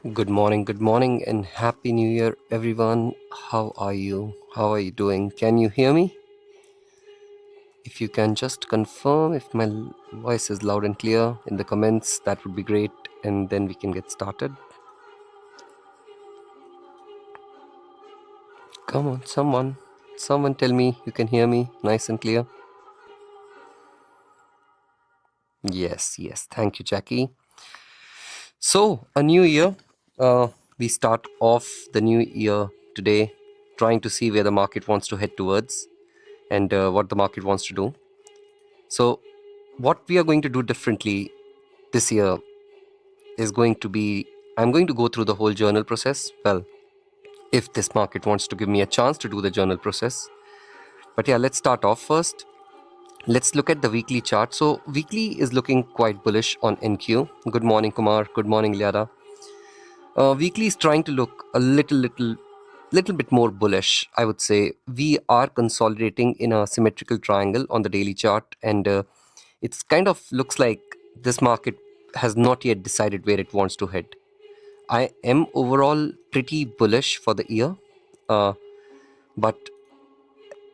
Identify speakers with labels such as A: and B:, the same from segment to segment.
A: Good morning, and Happy New Year, everyone. How are you? How are you doing? Can you hear me? If you can just confirm if my voice is loud and clear in the comments, that would be great, and then we can get started. Come on, someone tell me you can hear me nice and clear. Yes, thank you, Jackie. So, a new year. We start off the new year today trying to see where the market wants to head towards and what the market wants to do. So, what we are going to do differently this year is going to be, I'm going to go through the whole journal process. Well, if this market wants to give me a chance to do the journal process. But yeah, let's start off first. Let's look at the weekly chart. So weekly is looking quite bullish on NQ. Good morning, Kumar. Good morning, Liada. Weekly is trying to look a little bit more bullish, I would say. We are consolidating in a symmetrical triangle on the daily chart, and it's kind of looks like this market has not yet decided where it wants to head. I am overall pretty bullish for the year, but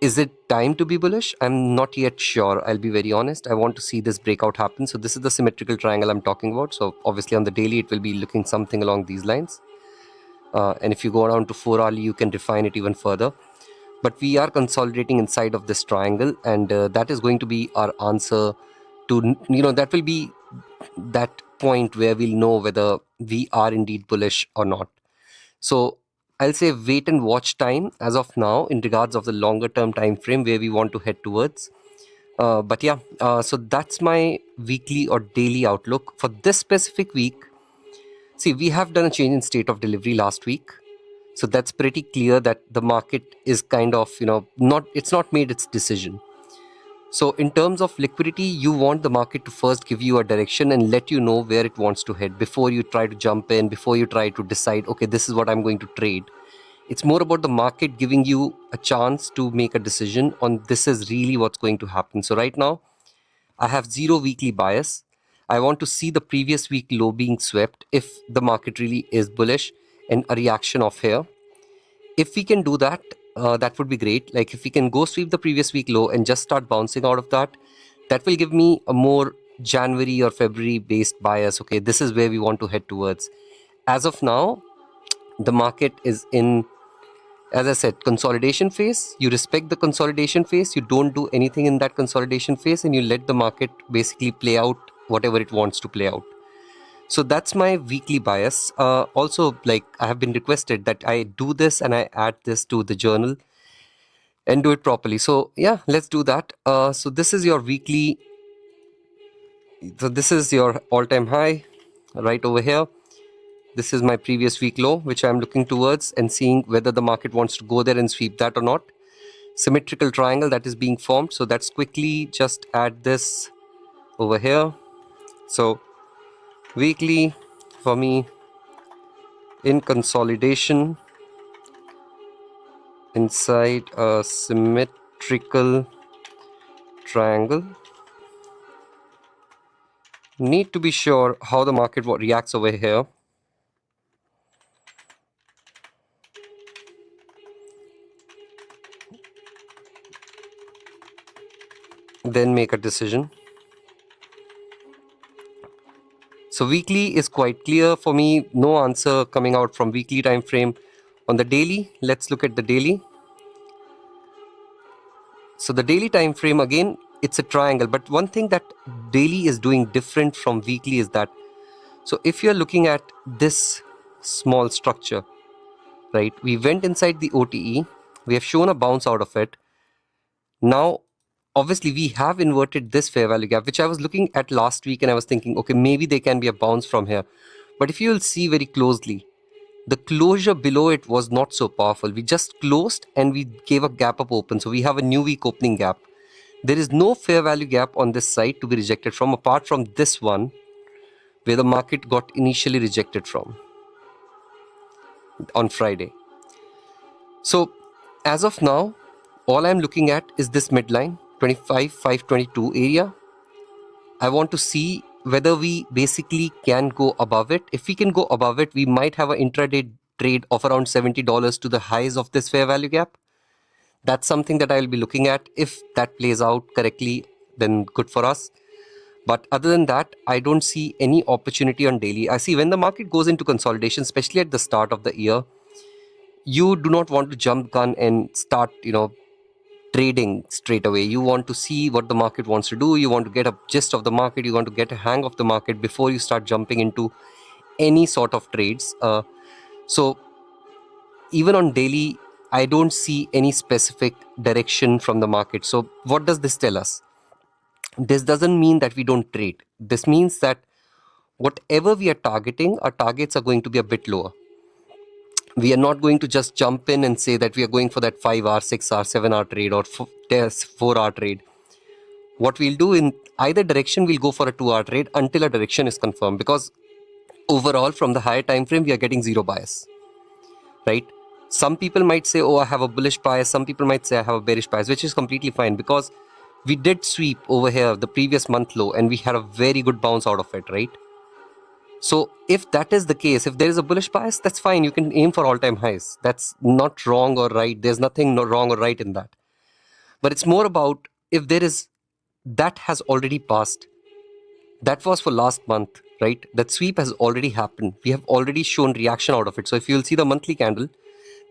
A: is it time to be bullish? I'm not yet sure. I'll be very honest. I want to see this breakout happen. So this is the symmetrical triangle I'm talking about. So obviously on the daily, it will be looking something along these lines. And if you go around to 4 hourly, you can define it even further. But we are consolidating inside of this triangle, and that is going to be our answer to, that will be that point where we'll know whether we are indeed bullish or not. So I'll say wait and watch time as of now in regards of the longer term time frame where we want to head towards. But yeah, so that's my weekly or daily outlook for this specific week. See, we have done a change in state of delivery last week. So that's pretty clear that the market is kind of, it's not made its decision. So in terms of liquidity, you want the market to first give you a direction and let you know where it wants to head before you try to jump in, before you try to decide, okay, this is what I'm going to trade. It's more about the market giving you a chance to make a decision on this is really what's going to happen. So right now, I have zero weekly bias. I want to see the previous week low being swept if the market really is bullish and a reaction of here. If we can do that, that would be great. Like if we can go sweep the previous week low and just start bouncing out of that, that will give me a more January or February based bias. Okay, this is where we want to head towards. As of now, the market is in, as I said, consolidation phase. You respect the consolidation phase. You don't do anything in that consolidation phase, and you let the market basically play out whatever it wants to play out. So that's my weekly bias. Also, like I have been requested that I do this and I add this to the journal and do it properly. So yeah, let's do that. So this is your weekly. So this is your all-time high right over here. This is my previous week low, which I'm looking towards and seeing whether the market wants to go there and sweep that or not. Symmetrical triangle that is being formed. So that's quickly just add this over here. So weekly for me in consolidation inside a symmetrical triangle. Need to be sure how the market reacts over here. Then make a decision. So weekly is quite clear for me. No answer coming out from weekly time frame. On the daily, let's look at the daily. So the daily time frame, again, it's a triangle. But one thing that daily is doing different from weekly is that, so if you're looking at this small structure, right, we went inside the OTE, we have shown a bounce out of it. Now, obviously, we have inverted this fair value gap, which I was looking at last week, and I was thinking, okay, maybe there can be a bounce from here. But if you'll see very closely, the closure below it was not so powerful. We just closed and we gave a gap up open. So we have a new week opening gap. There is no fair value gap on this side to be rejected from, apart from this one, where the market got initially rejected from on Friday. So as of now, all I'm looking at is this midline, 25,522 area. I want to see whether we basically can go above it. If we can go above it, we might have an intraday trade of around $70 to the highs of this fair value gap. That's something that I'll be looking at. If that plays out correctly, then good for us. But other than that, I don't see any opportunity on daily. I see when the market goes into consolidation, especially at the start of the year, you do not want to jump gun and start, trading straight away. You want to see what the market wants to do. You want to get a gist of the market. You want to get a hang of the market before you start jumping into any sort of trades. So even on daily, I don't see any specific direction from the market. So what does this tell us? This doesn't mean that we don't trade. This means that whatever we are targeting, our targets are going to be a bit lower. We are not going to just jump in and say that we are going for that 5-hour, 6-hour, 7-hour trade or 4-hour trade. What we'll do in either direction, we'll go for a 2-hour trade until a direction is confirmed, because overall from the higher time frame, we are getting zero bias, right? Some people might say, oh, I have a bullish bias. Some people might say I have a bearish bias, which is completely fine, because we did sweep over here the previous month low and we had a very good bounce out of it, right? So if that is the case, if there is a bullish bias, that's fine. You can aim for all-time highs. That's not wrong or right. There's nothing wrong or right in that. But it's more about if there is, that has already passed. That was for last month, right? That sweep has already happened. We have already shown reaction out of it. So if you'll see the monthly candle,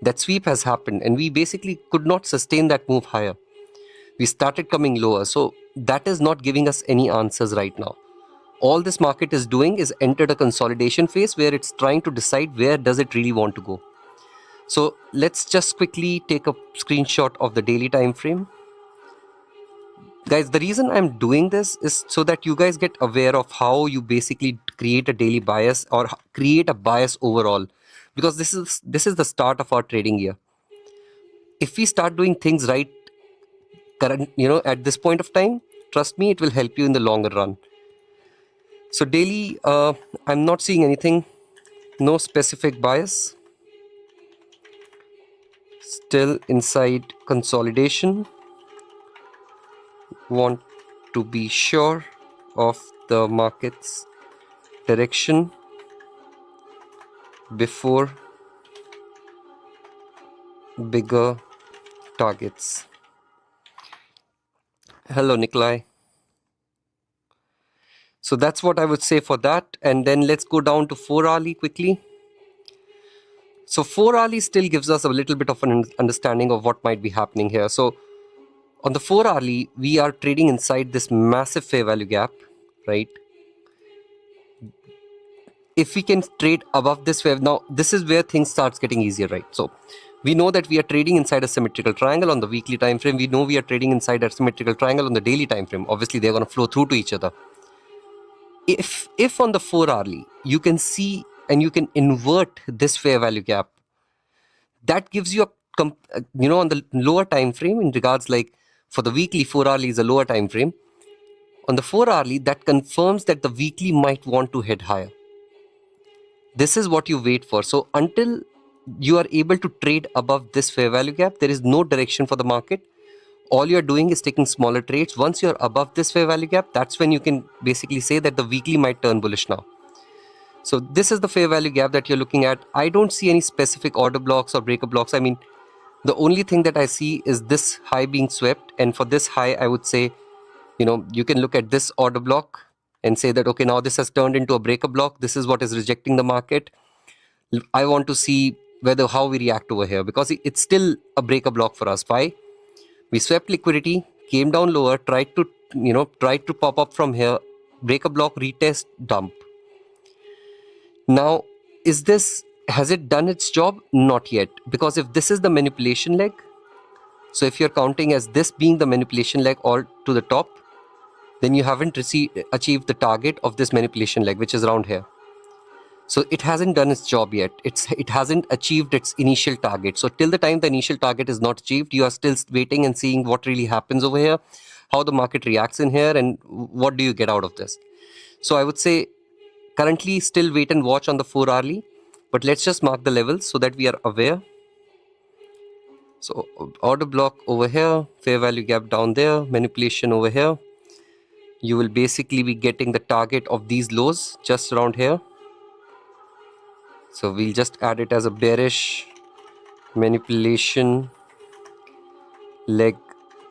A: that sweep has happened and we basically could not sustain that move higher. We started coming lower. So that is not giving us any answers right now. All this market is doing is entered a consolidation phase where it's trying to decide where does it really want to go. So let's just quickly take a screenshot of the daily time frame. Guys, the reason I'm doing this is so that you guys get aware of how you basically create a daily bias or create a bias overall, because this is the start of our trading year. If we start doing things right at this point of time, trust me, it will help you in the longer run. So daily, I'm not seeing anything, no specific bias, still inside consolidation. Want to be sure of the market's direction before bigger targets. Hello, Nikolai. So that's what I would say for that. And then let's go down to 4-hourly quickly. So 4-hourly still gives us a little bit of an understanding of what might be happening here. So on the 4-hourly, we are trading inside this massive fair value gap, right? If we can trade above this wave, now this is where things starts getting easier, right? So we know that we are trading inside a symmetrical triangle on the weekly time frame. We know we are trading inside a symmetrical triangle on the daily time frame. Obviously, they're going to flow through to each other. If on the 4-hourly, you can see and you can invert this fair value gap, that gives you on the lower time frame, in regards like for the weekly, 4-hourly is a lower time frame. On the 4-hourly, that confirms that the weekly might want to head higher. This is what you wait for. So until you are able to trade above this fair value gap, there is no direction for the market. All you're doing is taking smaller trades. Once you're above this fair value gap, that's when you can basically say that the weekly might turn bullish now. So this is the fair value gap that you're looking at. I don't see any specific order blocks or breaker blocks. I mean, the only thing that I see is this high being swept. And for this high, I would say, you can look at this order block and say that, okay, now this has turned into a breaker block. This is what is rejecting the market. I want to see how we react over here, because it's still a breaker block for us. Why? We swept liquidity, came down lower, tried to pop up from here, breaker block, retest, dump. Now, has it done its job? Not yet, because if this is the manipulation leg, so if you're counting as this being the manipulation leg all to the top, then you haven't achieved the target of this manipulation leg, which is around here. So it hasn't done its job yet. It hasn't achieved its initial target. So till the time the initial target is not achieved, you are still waiting and seeing what really happens over here, how the market reacts in here, and what do you get out of this. So I would say currently still wait and watch on the 4-hourly, but let's just mark the levels so that we are aware. So order block over here, fair value gap down there, manipulation over here. you will basically be getting the target of these lows just around here. So we'll just add it as a bearish manipulation leg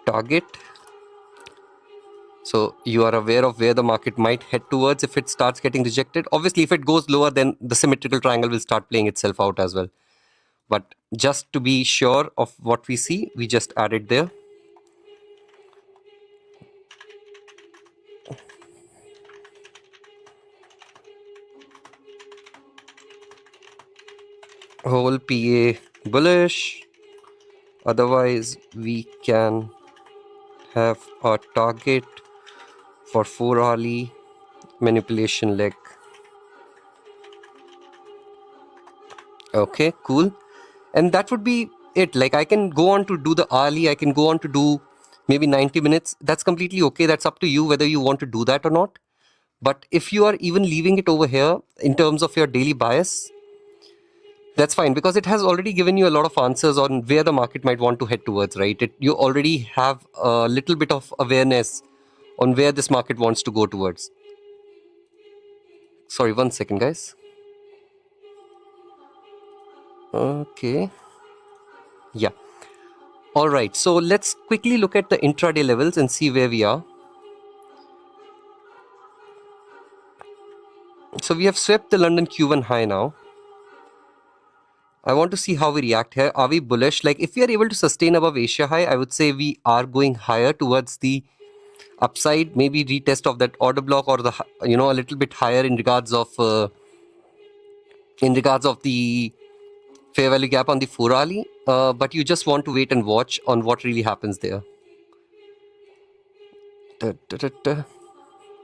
A: target. So you are aware of where the market might head towards if it starts getting rejected. Obviously, if it goes lower, then the symmetrical triangle will start playing itself out as well. But just to be sure of what we see, we just added there. Whole PA bullish. Otherwise, we can have a target for 4 hourly manipulation leg. Okay, cool. And that would be it. Like, I can go on to do the hourly, I can go on to do maybe 90 minutes. That's completely okay. That's up to you whether you want to do that or not. But if you are even leaving it over here in terms of your daily bias, that's fine, because it has already given you a lot of answers on where the market might want to head towards, right? You already have a little bit of awareness on where this market wants to go towards. Sorry, 1 second, guys. Okay. Yeah. All right. So let's quickly look at the intraday levels and see where we are. So we have swept the London Q1 high now. I want to see how we react here. Are we bullish? Like, if we are able to sustain above Asia high, I would say we are going higher towards the upside. Maybe retest of that order block, or the a little bit higher in regards of the fair value gap on the 4 hourly. But you just want to wait and watch on what really happens there.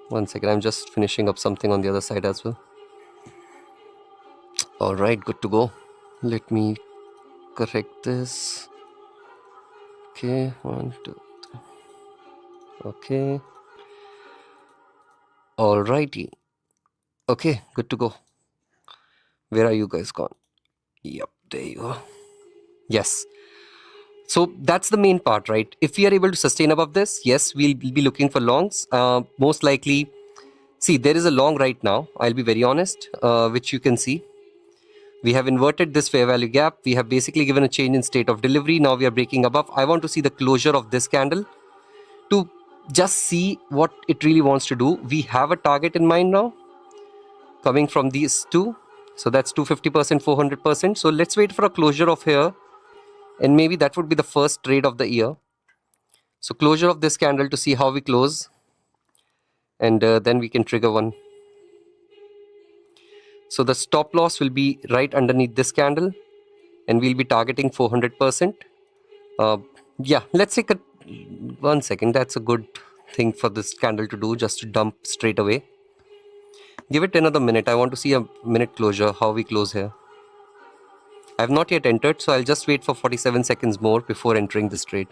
A: 1 second, I'm just finishing up something on the other side as well. All right, good to go. Let me correct this. Okay, 1, 2, 3. Okay. Alrighty. Okay, good to go. Where are you guys gone? Yep, there you are. Yes. So that's the main part, right? If we are able to sustain above this, yes, we'll be looking for longs. Most likely, see, there is a long right now, I'll be very honest, which you can see. We have inverted this fair value gap. We have basically given a change in state of delivery. Now we are breaking above. I want to see the closure of this candle to just see what it really wants to do. We have a target in mind now coming from these two. So that's 250%, 400%. So let's wait for a closure of here. And maybe that would be the first trade of the year. So closure of this candle to see how we close. And then we can trigger one. So the stop loss will be right underneath this candle. And we'll be targeting 400%. Yeah, let's take 1 second. That's a good thing for this candle to do, just to dump straight away. Give it another minute. I want to see a minute closure, how we close here. I have not yet entered, so I'll just wait for 47 seconds more before entering this trade.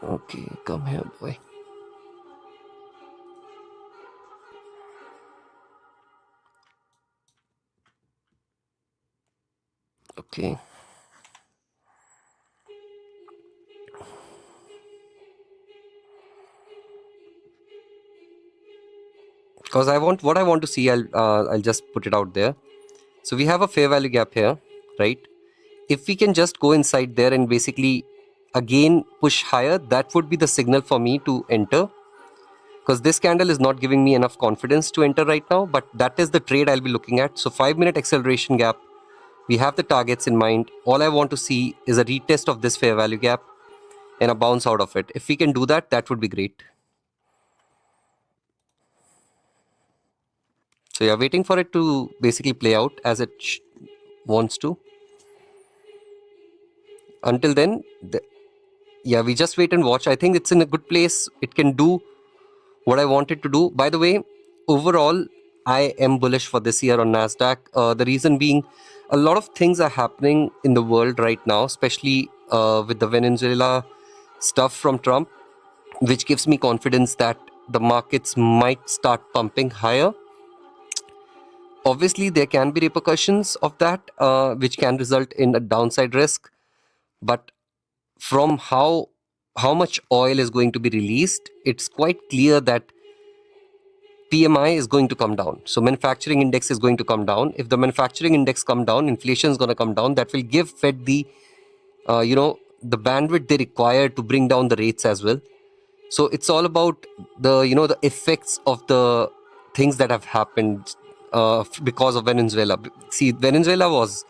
A: Okay, come here, boy. Okay. Because what I want to see, I'll just put it out there. So we have a fair value gap here, right? If we can just go inside there and basically again push higher, that would be the signal for me to enter. Because this candle is not giving me enough confidence to enter right now, but that is the trade I'll be looking at. So 5-minute acceleration gap. We have the targets in mind. All I want to see is a retest of this fair value gap and a bounce out of it. If we can do that, that would be great. So you're waiting for it to basically play out as it wants to. Until then, yeah, we just wait and watch. I think it's in a good place. It can do what I want it to do. By the way, overall, I am bullish for this year on NASDAQ. The reason being, a lot of things are happening in the world right now, especially with the Venezuela stuff from Trump, which gives me confidence that the markets might start pumping higher. Obviously, there can be repercussions of that, which can result in a downside risk. But from how how much oil is going to be released, it's quite clear that PMI is going to come down. So manufacturing index is going to come down. If the manufacturing index come down, inflation is going to come down. That will give Fed the, the bandwidth they require to bring down the rates as well. So it's all about the, the effects of the things that have happened because of Venezuela. See, Venezuela was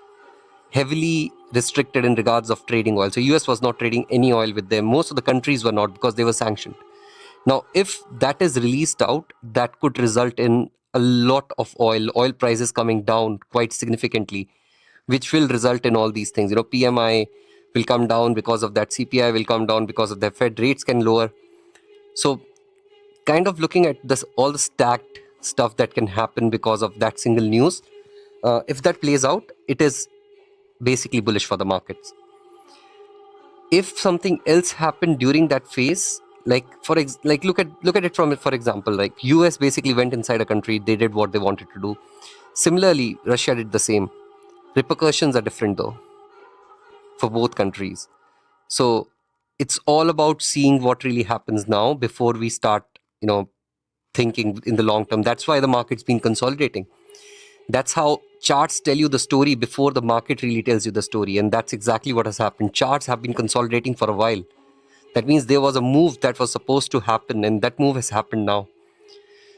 A: heavily restricted in regards of trading oil. So US was not trading any oil with them. Most of the countries were not because they were sanctioned. Now, if that is released out, that could result in a lot of oil prices coming down quite significantly, which will result in all these things. PMI will come down because of that. CPI will come down because of the Fed rates can lower. So kind of looking at this, all the stacked stuff that can happen because of that single news, if that plays out, it is basically bullish for the markets. If something else happened during that phase, like look at it from, for example, like US basically went inside a country, they did what they wanted to do. Similarly, Russia did the same. Repercussions are different though for both countries. So it's all about seeing what really happens now before we start, thinking in the long term. That's why the market's been consolidating. That's how charts tell you the story before the market really tells you the story. And that's exactly what has happened. Charts have been consolidating for a while. That means there was a move that was supposed to happen, and that move has happened now.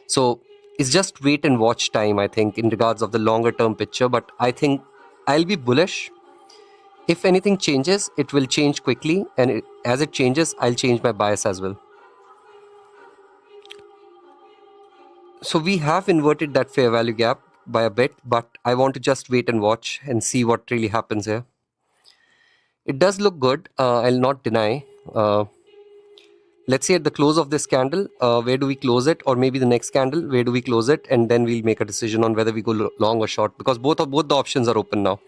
A: So it's just wait and watch time, I think, in regards of the longer term picture. But I think I'll be bullish. If anything changes, it will change quickly. And as it changes, I'll change my bias as well. So we have inverted that fair value gap by a bit, but I want to just wait and watch and see what really happens here. It does look good. I'll not deny. Let's say at the close of this candle, where do we close it? Or maybe the next candle, where do we close it? And then we'll make a decision on whether we go long or short, because both the options are open now.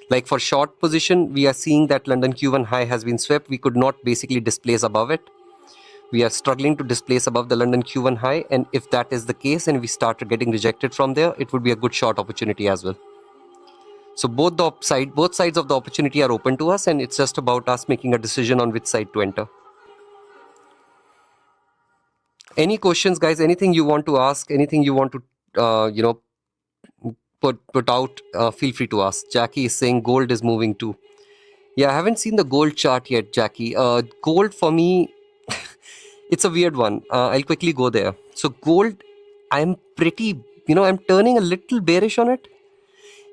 A: Like for short position, we are seeing that London Q1 high has been swept. We could not basically displace above it. We are struggling to displace above the London Q1 high. And if that is the case and we start getting rejected from there, it would be a good short opportunity as well. So both sides of the opportunity are open to us, and it's just about us making a decision on which side to enter. Any questions, guys? Anything you want to ask? Anything you want to, put out? Feel free to ask. Jackie is saying gold is moving too. Yeah, I haven't seen the gold chart yet, Jackie. Gold for me, it's a weird one. I'll quickly go there. So gold, I'm pretty, I'm turning a little bearish on it.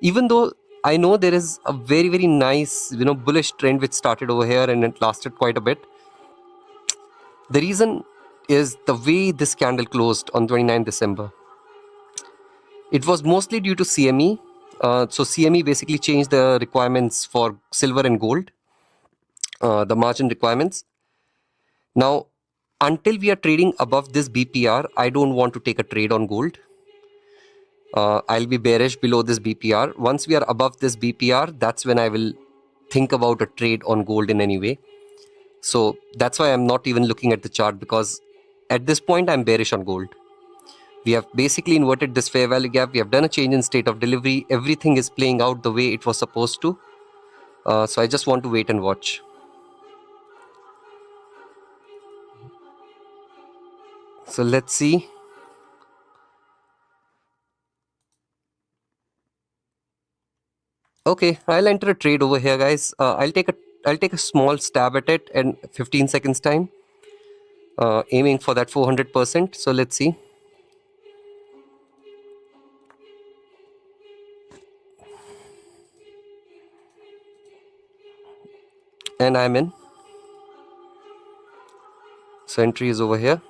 A: Even though I know there is a very, very nice, bullish trend which started over here and it lasted quite a bit. The reason is the way this candle closed on 29 December. It was mostly due to CME. So CME basically changed the requirements for silver and gold, the margin requirements. Now, until we are trading above this BPR, I don't want to take a trade on gold. I'll be bearish below this BPR. Once we are above this BPR, that's when I will think about a trade on gold in any way. So that's why I'm not even looking at the chart, because at this point I'm bearish on gold. We have basically inverted this fair value gap. We have done a change in state of delivery. Everything is playing out the way it was supposed to. So I just want to wait and watch. So let's see. Okay, I'll enter a trade over here, guys. I'll take a small stab at it in 15 seconds time, aiming for that 400%. So let's see. And I'm in. So entry is over here.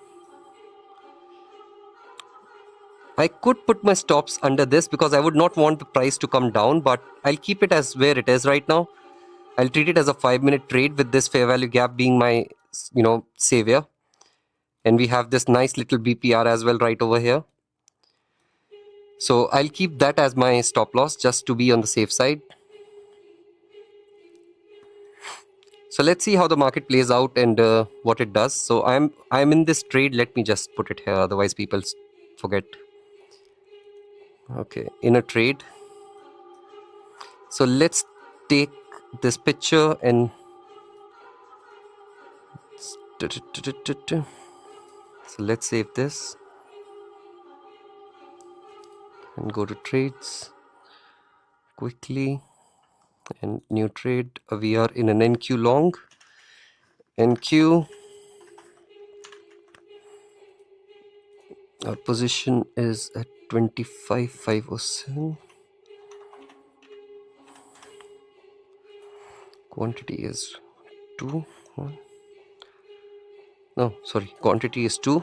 A: I could put my stops under this because I would not want the price to come down, but I'll keep it as where it is right now. I'll treat it as a 5-minute trade with this fair value gap being my, savior. And we have this nice little BPR as well right over here. So I'll keep that as my stop loss just to be on the safe side. So let's see how the market plays out and what it does. So I'm in this trade. Let me just put it here, otherwise people forget. Okay, in a trade. So let's take this picture and So let's save this and go to trades quickly, and new trade. We are in an NQ long. NQ, our position is at 25,507. Quantity is 2. No, sorry, quantity is 2.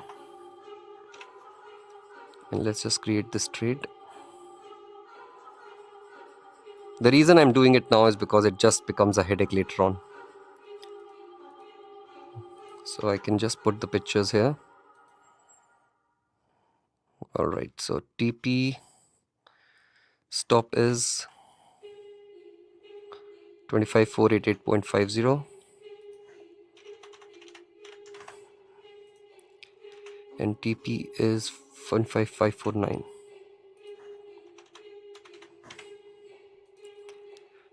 A: And let's just create this trade. The reason I'm doing it now is because it just becomes a headache later on. So I can just put the pictures here. Alright, so TP stop is 25488.50 and TP is 15549.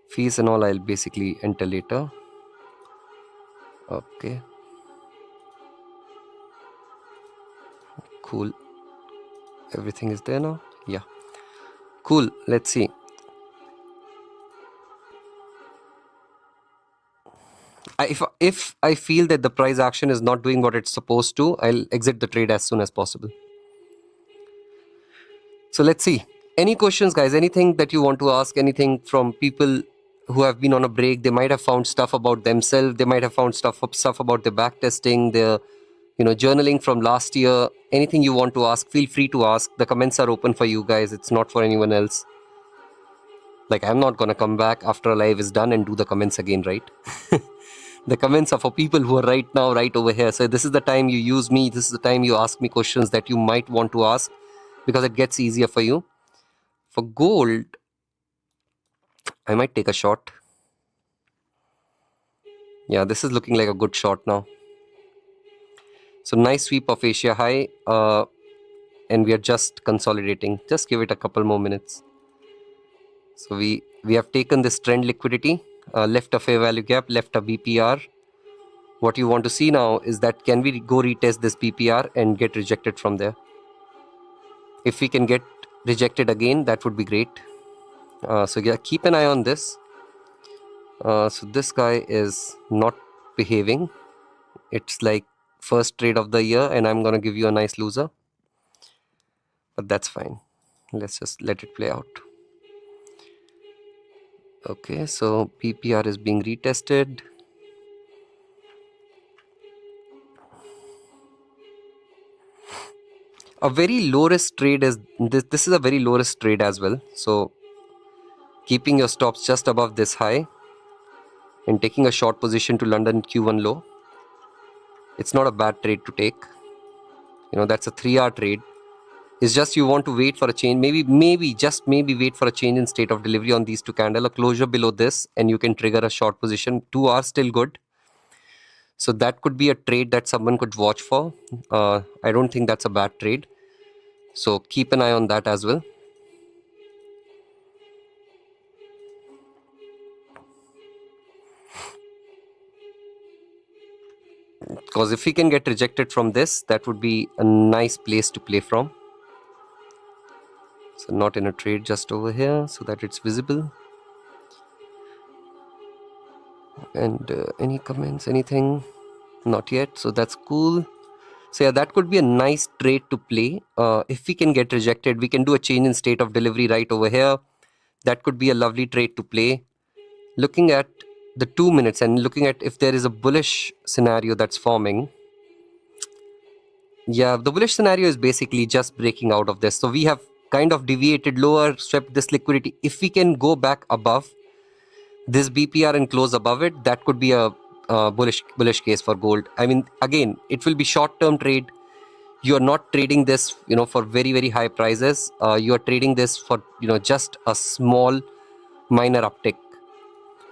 A: Fees and all I'll basically enter later. Okay. Cool. Everything is there now? Yeah. Cool. Let's see. If I feel that the price action is not doing what it's supposed to, I'll exit the trade as soon as possible. So let's see. Any questions, guys? Anything that you want to ask? Anything from people who have been on a break? They might have found stuff about themselves. They might have found stuff about their back testing, their journaling from last year. Anything you want to ask, feel free to ask. The comments are open for you guys. It's not for anyone else. Like, I'm not gonna come back after a live is done and do the comments again, right? The comments are for people who are right now, right over here. So this is the time you use me. This is the time you ask me questions that you might want to ask, because it gets easier for you. For gold, I might take a shot. Yeah, this is looking like a good shot now. So nice sweep of Asia high, and we are just consolidating. Just give it a couple more minutes. So we have taken this trend liquidity, left a fair value gap, left a BPR. What you want to see now is that can we go retest this BPR and get rejected from there? If we can get rejected again, that would be great. So yeah, keep an eye on this. So this guy is not behaving. It's like first trade of the year and I'm gonna give you a nice loser, but that's fine. Let's just let it play out. Okay, so PPR is being retested. A very low risk trade is this. This is a very low risk trade as well. So keeping your stops just above this high and taking a short position to London Q1 low. It's not a bad trade to take. That's a 3-hour trade. It's just you want to wait for a change. Maybe just maybe wait for a change in state of delivery on these two candles. A closure below this and you can trigger a short position. 2 hours still good. So that could be a trade that someone could watch for. I don't think that's a bad trade. So keep an eye on that as well. Because if we can get rejected from this, that would be a nice place to play from. So not in a trade, just over here so that it's visible. And any comments, anything? Not yet. So that's cool. So yeah, that could be a nice trade to play. If we can get rejected, we can do a change in state of delivery right over here. That could be a lovely trade to play. Looking at the 2 minutes and looking at if there is a bullish scenario that's forming. Yeah, the bullish scenario is basically just breaking out of this. So we have kind of deviated lower, swept this liquidity. If we can go back above this BPR and close above it, that could be a bullish case for gold. I mean, again, it will be short-term trade. You are not trading this, for very, very high prices. You are trading this for, just a small minor uptick.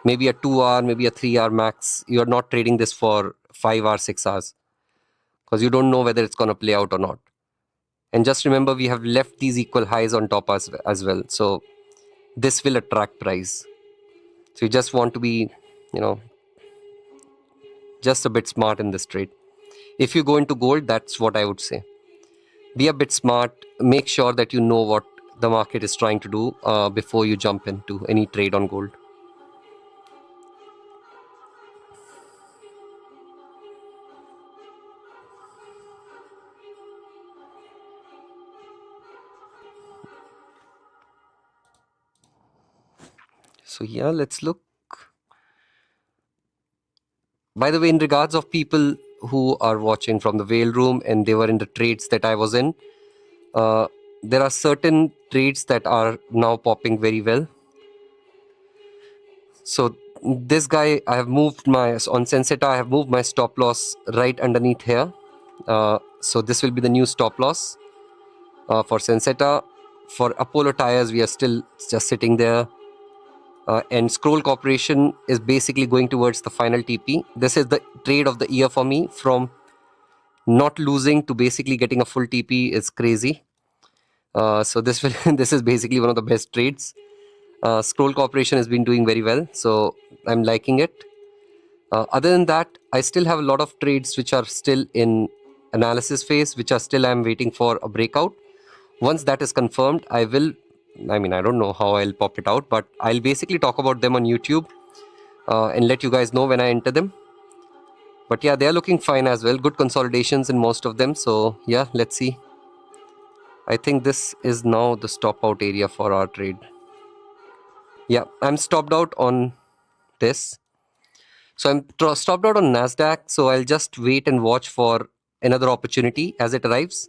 A: Maybe a 2 hour, maybe a 3 hour max. You are not trading this for 5 hours, 6 hours. Because you don't know whether it's going to play out or not. And just remember, we have left these equal highs on top as well. So this will attract price. So you just want to be, just a bit smart in this trade. If you go into gold, that's what I would say. Be a bit smart. Make sure that you know what the market is trying to do before you jump into any trade on gold. So yeah, let's look. By the way, in regards of people who are watching from the whale room and they were in the trades that I was in, there are certain trades that are now popping very well. So this guy, I have moved my, on Senseta, I have moved my stop loss right underneath here. So this will be the new stop loss for Senseta. For Apollo Tires, we are still just sitting there. And Scroll Corporation is basically going towards the final TP. This is the trade of the year for me. From not losing to basically getting a full TP is crazy. So this will this is basically one of the best trades. Scroll Corporation has been doing very well, so I'm liking it. Other than that, I still have a lot of trades which are still in analysis phase, which are still I'm waiting for a breakout. Once that is confirmed, I don't know how I'll pop it out, but I'll basically talk about them on YouTube and let you guys know when I enter them. But yeah, they're looking fine as well. Good consolidations in most of them. So yeah, let's see. I think this is now the stop out area for our trade. Yeah, I'm stopped out on this. So I'm stopped out on NASDAQ. So I'll just wait and watch for another opportunity as it arrives.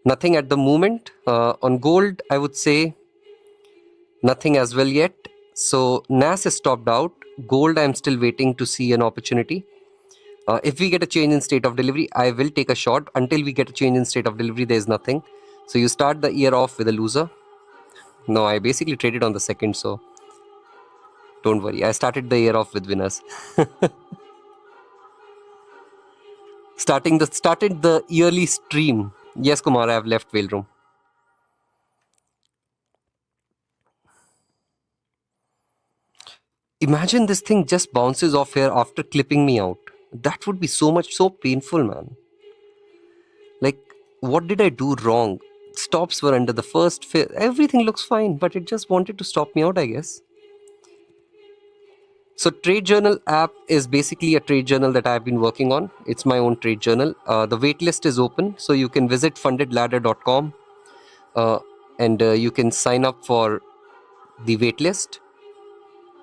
A: Nothing at the moment. On gold, I would say nothing as well yet. So NAS is stopped out. Gold, I'm still waiting to see an opportunity. If we get a change in state of delivery, I will take a shot. Until we get a change in state of delivery, there is nothing. So you start the year off with a loser. No, I basically traded on the second, so don't worry. I started the year off with winners. Started the yearly stream. Yes, Kumar, I have left whale room. Imagine this thing just bounces off here after clipping me out. That would be so painful, man. Like, what did I do wrong? Stops were under the first, everything looks fine, but it just wanted to stop me out, I guess. So Trade Journal app is basically a trade journal that I've been working on. It's my own trade journal. The waitlist is open, so you can visit fundedladder.com and you can sign up for the waitlist.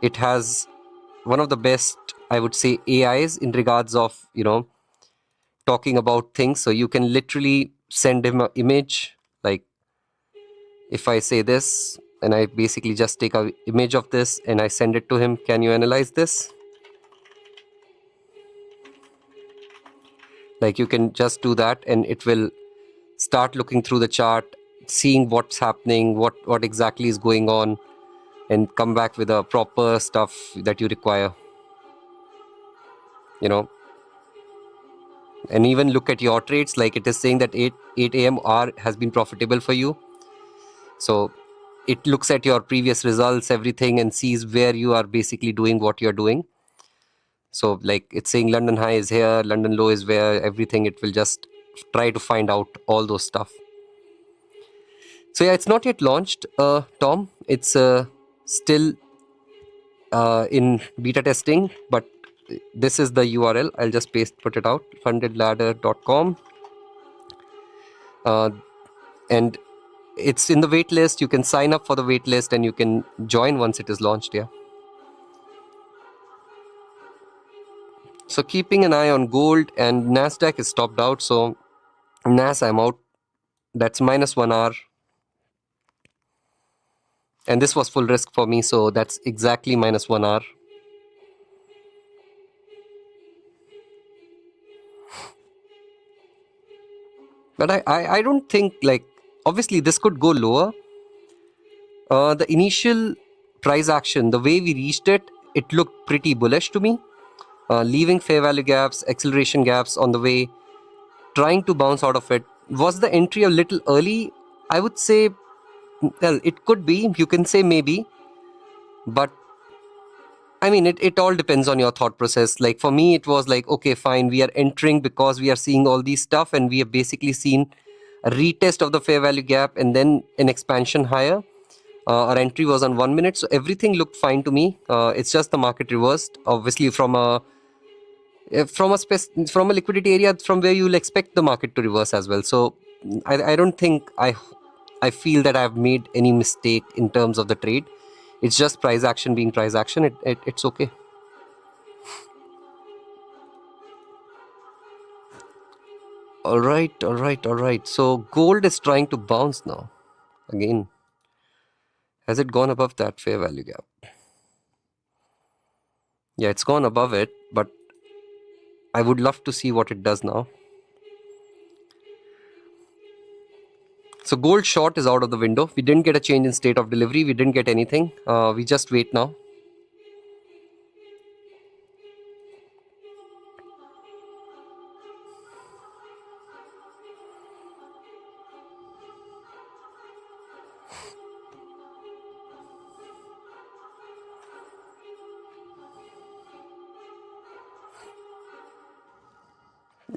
A: It has one of the best, I would say, AIs in regards of, talking about things. So you can literally send him an image. Like if I say this and I basically just take an image of this and I send it to him, can you analyze this? Like you can just do that and it will start looking through the chart, seeing what's happening, what exactly is going on, and come back with a proper stuff that you require. And even look at your trades, like it is saying that 8 a.m. R has been profitable for you. So it looks at your previous results, everything, and sees where you are basically doing what you're doing. So like it's saying London high is here, London low is where, everything. It will just try to find out all those stuff. So yeah, it's not yet launched, Tom. It's still in beta testing, but this is the URL. I'll just put it out, fundedladder.com. And it's in the wait list. You can sign up for the wait list and you can join once it is launched. Yeah. So keeping an eye on gold, and NASDAQ is stopped out. So NAS, I'm out. That's -1 hour. And this was full risk for me. So that's exactly -1 hour. But I don't think, like, obviously this could go lower. The initial price action, the way we reached it, it looked pretty bullish to me. Leaving fair value gaps, acceleration gaps on the way, trying to bounce out of it. Was the entry a little early? I would say, well, it could be. You can say maybe. But I mean, it all depends on your thought process. Like for me, it was like, okay, fine, we are entering because we are seeing all these stuff, and we have basically seen a retest of the fair value gap and then an expansion higher. Our entry was on 1 minute, so everything looked fine to me. It's just the market reversed, obviously from a liquidity area from where you'll expect the market to reverse as well. So I don't think I feel that I've made any mistake in terms of the trade. It's just price action being price action. It's okay. All right, all right, all right. So gold is trying to bounce now. Again, has it gone above that fair value gap? Yeah, it's gone above it, but I would love to see what it does now. So gold short is out of the window. We didn't get a change in state of delivery. We didn't get anything. We just wait now.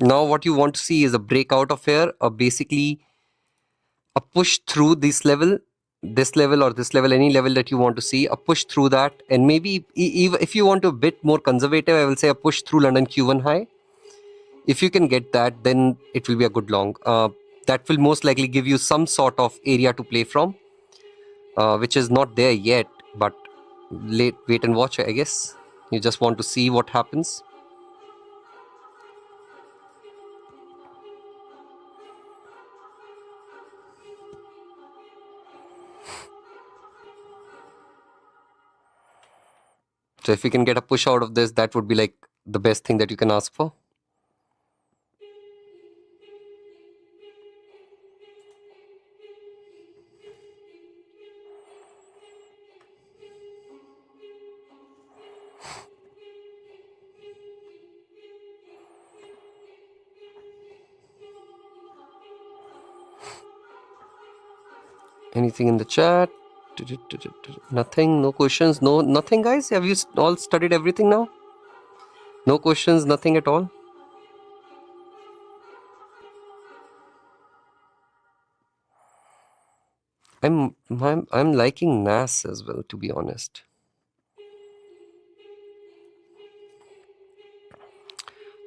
A: Now what you want to see is a breakout of here, basically a push through this level, or this level, any level that you want to see, a push through that, and maybe if you want to a bit more conservative, I will say a push through London Q1 high. If you can get that, then it will be a good long. That will most likely give you some sort of area to play from, which is not there yet, but wait and watch, I guess. You just want to see what happens. So if you can get a push out of this, that would be like the best thing that you can ask for. Anything in the chat? Nothing, no questions, no nothing, guys. Have you all studied everything now? No questions, nothing at all. I'm liking NAS as well, to be honest.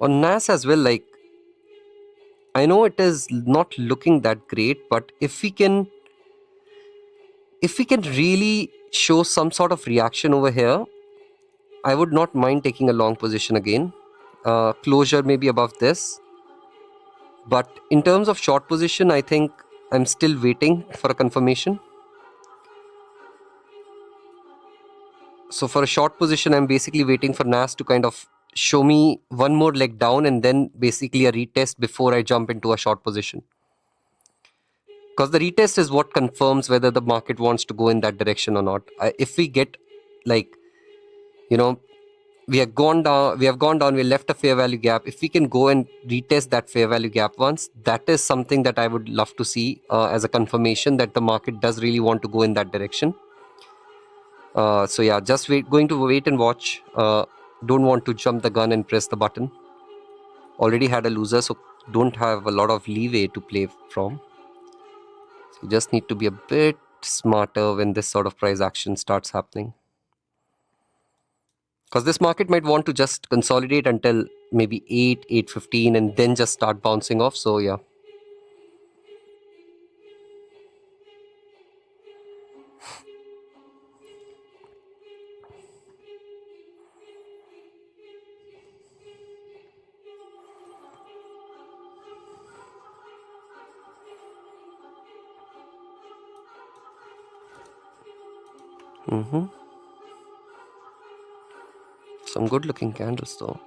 A: On NAS as well, like I know it is not looking that great, but if we can really show some sort of reaction over here, I would not mind taking a long position again. Closure maybe above this. But in terms of short position, I think I'm still waiting for a confirmation. So for a short position, I'm basically waiting for NAS to kind of show me one more leg down and then basically a retest before I jump into a short position. Because the retest is what confirms whether the market wants to go in that direction or not. If we get like, you know, we have gone down, we left a fair value gap. If we can go and retest that fair value gap once, that is something that I would love to see as a confirmation that the market does really want to go in that direction. So yeah, just going to wait and watch. Don't want to jump the gun and press the button. Already had a loser, so don't have a lot of leeway to play from. So you just need to be a bit smarter when this sort of price action starts happening. Because this market might want to just consolidate until maybe 8:15 and then just start bouncing off. So yeah. Some good looking candles though.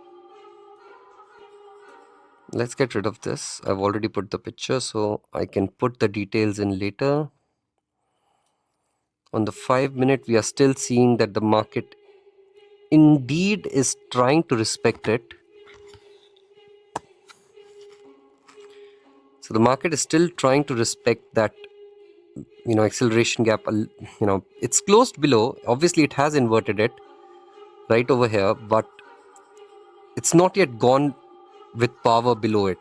A: Let's get rid of this. I've already put the picture, so I can put the details in later. On the 5-minute, we are still seeing that the market indeed is trying to respect it. So the market is still trying to respect that, acceleration gap. It's closed below. Obviously, it has inverted it. right over here, but it's not yet gone with power below it.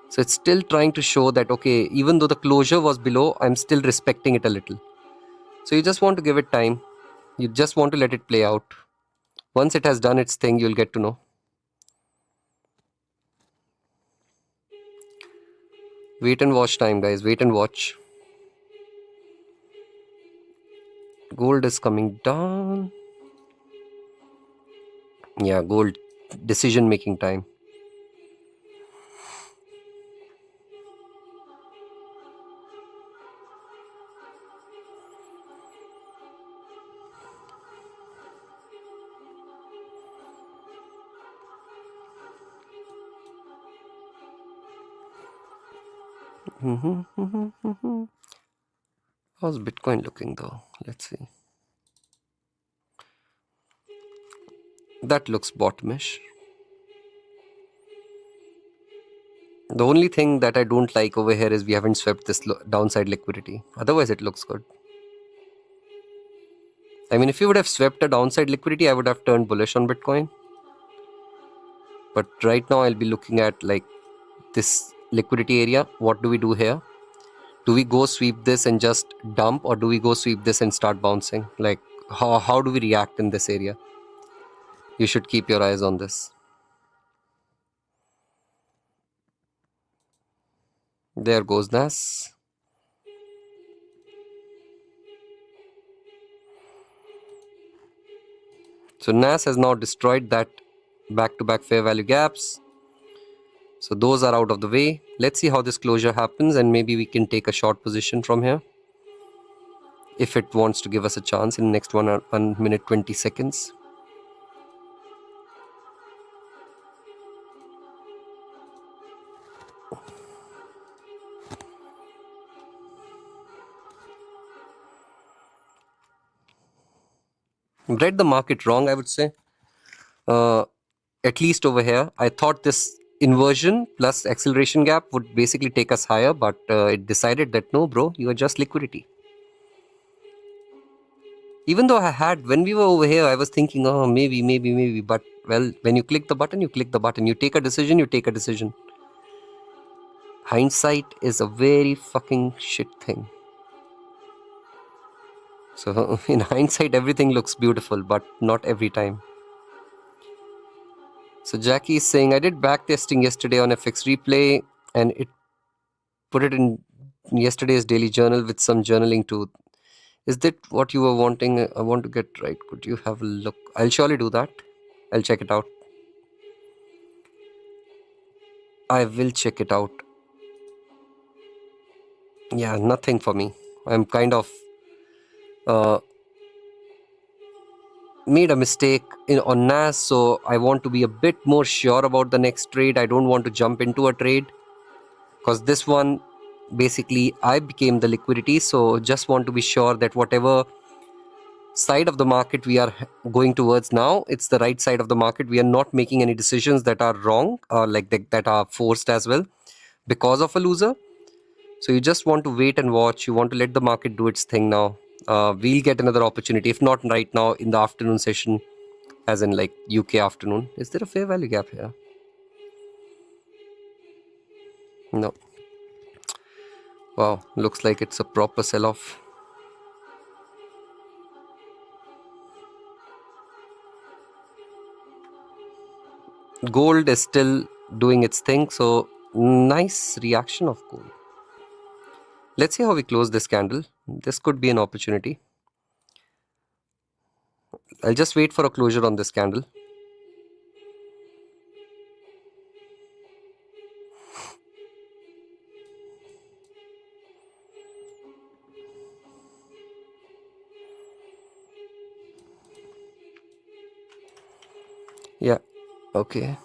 A: So it's still trying to show that, okay, even though the closure was below, I'm still respecting it a little. So you just want to give it time. You just want to let it play out. Once it has done its thing, you'll get to know. Wait and watch time, guys. Wait and watch. Gold is coming down. Yeah, gold decision making time. How's Bitcoin looking though? Let's see. That looks bottomish. The only thing that I don't like over here is we haven't swept this downside liquidity. Otherwise, it looks good. I mean, if you would have swept a downside liquidity, I would have turned bullish on Bitcoin. But right now, I'll be looking at like this liquidity area. What do we do here? Do we go sweep this and just dump, or do we go sweep this and start bouncing? Like, how do we react in this area? You should keep your eyes on this. There goes NAS. So NAS has now destroyed that back-to-back fair value gaps. So those are out of the way. Let's see how this closure happens, and maybe we can take a short position from here if it wants to give us a chance in the next 1 minute 20 seconds. Read the market wrong, I would say. At least over here, I thought this inversion plus acceleration gap would basically take us higher, but it decided that no, bro, you are just liquidity. Even though when we were over here, I was thinking, oh, maybe, but well, when you click the button, you click the button. You take a decision, you take a decision. Hindsight is a very fucking shit thing. So in hindsight, everything looks beautiful, but not every time. So Jackie is saying, I did back testing yesterday on FX replay, and it put it in yesterday's daily journal with some journaling too. Is that what you were wanting? I want to get right. Could you have a look? I'll surely do that. I'll check it out. I will check it out. Yeah, nothing for me. I'm kind of made a mistake on NAS, so I want to be a bit more sure about the next trade. I don't want to jump into a trade because this one, basically, I became the liquidity. So just want to be sure that whatever side of the market we are going towards now, it's the right side of the market. We are not making any decisions that are wrong or like that are forced as well because of a loser. So you just want to wait and watch. You want to let the market do its thing now. We'll get another opportunity, if not right now, in the afternoon session, as in like UK afternoon. Is there a fair value gap here? No. Wow, looks like it's a proper sell-off. Gold is still doing its thing, so nice reaction of gold. Let's see how we close this candle. This could be an opportunity. I'll just wait for a closure on this candle. Yeah, okay.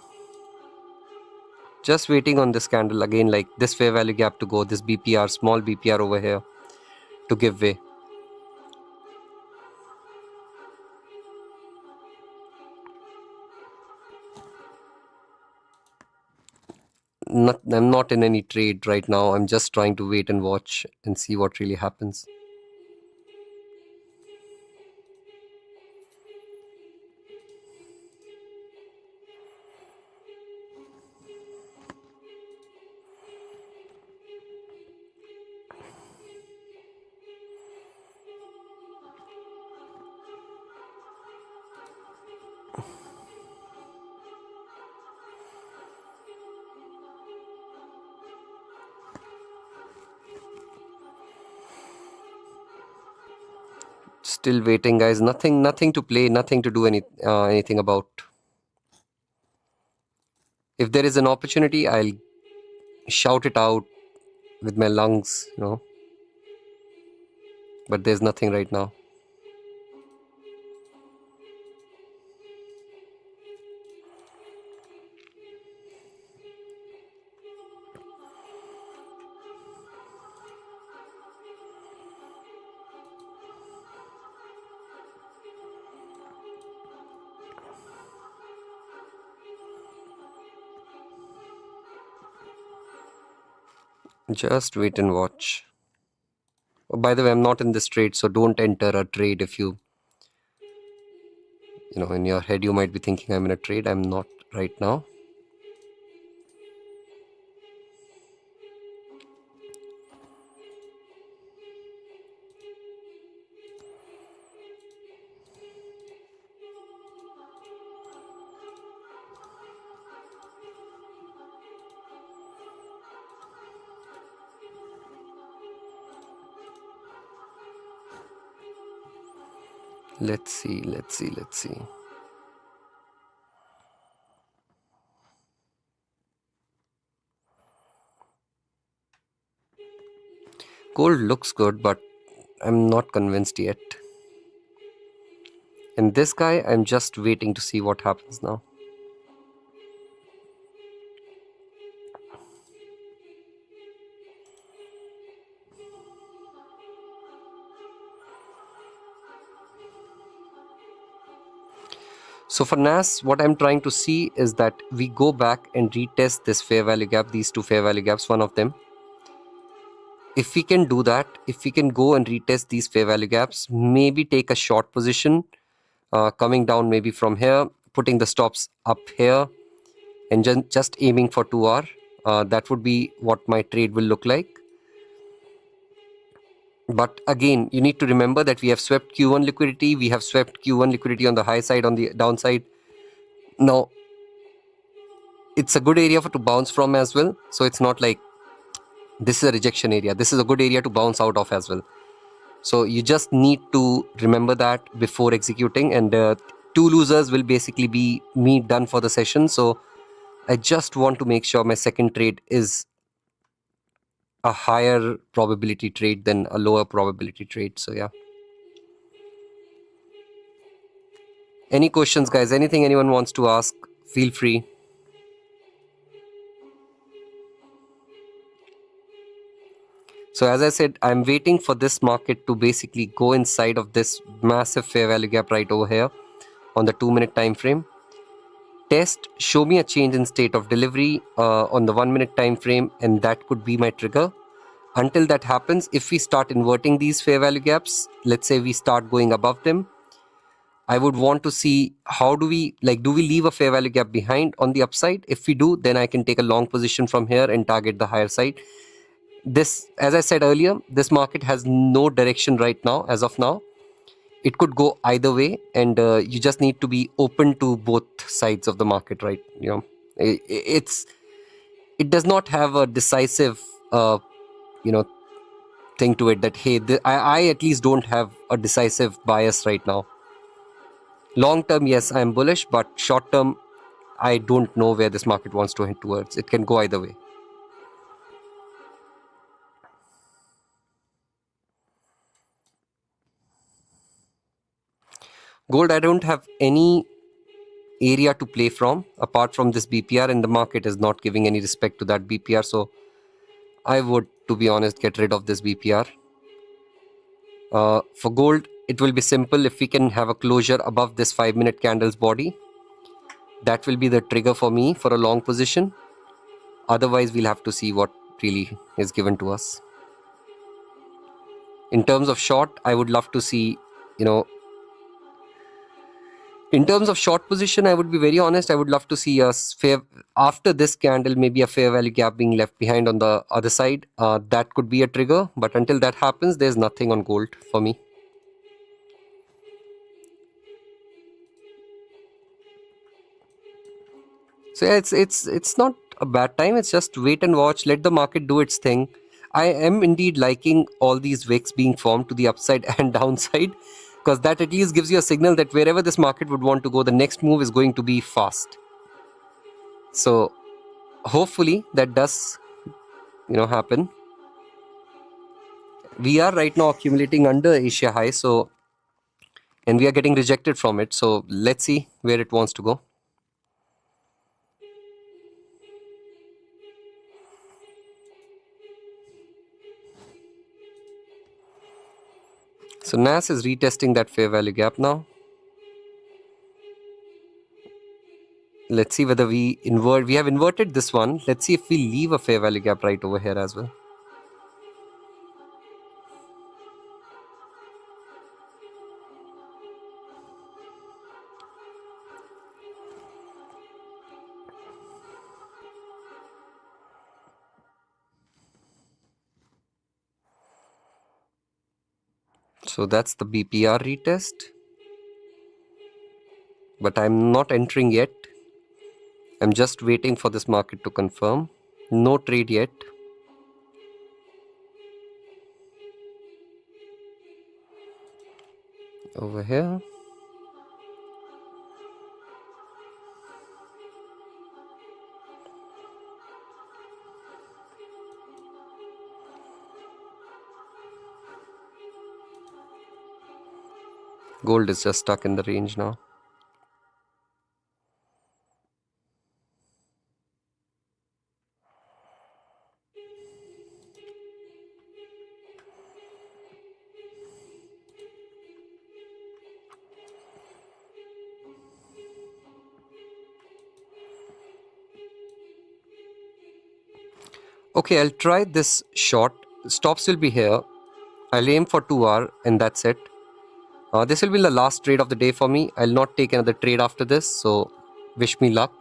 A: Just waiting on this candle again, like this fair value gap to go, this BPR, small BPR over here to give way. I'm not in any trade right now. I'm just trying to wait and watch and see what really happens. Still waiting, guys. Nothing to play, nothing to do anything about. If there is an opportunity, I'll shout it out with my lungs, but there's nothing right now. Just wait and watch. Oh, by the way, I'm not in this trade, so don't enter a trade if you in your head you might be thinking I'm in a trade. I'm not right now. Let's see. Gold looks good, but I'm not convinced yet. And this guy, I'm just waiting to see what happens now. So for NAS, what I'm trying to see is that we go back and retest this fair value gap, these two fair value gaps, one of them. If we can do that, if we can go and retest these fair value gaps, maybe take a short position, coming down maybe from here, putting the stops up here, and just aiming for 2 hour. That would be what my trade will look like. But again, you need to remember that we have swept Q1 liquidity. We have swept Q1 liquidity on the high side, on the downside. Now, it's a good area to bounce from as well. So it's not like this is a rejection area. This is a good area to bounce out of as well. So you just need to remember that before executing. And 2 losers will basically be me done for the session. So I just want to make sure my second trade is a higher probability trade than a lower probability trade. So yeah. Any questions, guys? Anything anyone wants to ask, feel free. So as I said, I'm waiting for this market to basically go inside of this massive fair value gap right over here on the 2-minute time frame. Test, show me a change in state of delivery on the 1-minute time frame, and that could be my trigger. Until that happens, if we start inverting these fair value gaps, let's say we start going above them, I would want to see how do we leave a fair value gap behind on the upside? If we do, then I can take a long position from here and target the higher side. This, as I said earlier, this market has no direction right now. As of now, it could go either way, and you just need to be open to both sides of the market, right? It does not have a decisive thing to it that hey, I at least don't have a decisive bias right now. Long term, yes, I'm bullish, but short term, I don't know where this market wants to head towards. It can go either way. Gold, I don't have any area to play from apart from this BPR, and the market is not giving any respect to that BPR. So I would, to be honest, get rid of this BPR. For gold, it will be simple. If we can have a closure above this 5-minute candle's body, that will be the trigger for me for a long position. Otherwise, we'll have to see what really is given to us. In terms of short, I would love to see, in terms of short position, I would be very honest. I would love to see us after this candle, maybe a fair value gap being left behind on the other side. That could be a trigger. But until that happens, there's nothing on gold for me. So yeah, it's not a bad time. It's just wait and watch. Let the market do its thing. I am indeed liking all these wicks being formed to the upside and downside, because that at least gives you a signal that wherever this market would want to go, the next move is going to be fast. So hopefully that does, happen. We are right now accumulating under Asia high, and we are getting rejected from it. So let's see where it wants to go. So NAS is retesting that fair value gap now. Let's see whether we invert. We have inverted this one. Let's see if we leave a fair value gap right over here as well. So that's the BPR retest. But I'm not entering yet. I'm just waiting for this market to confirm. No trade yet. Over here. Gold is just stuck in the range now. Okay, I'll try this short. Stops will be here. I'll aim for 2R and that's it. This will be the last trade of the day for me. I'll not take another trade after this. So wish me luck.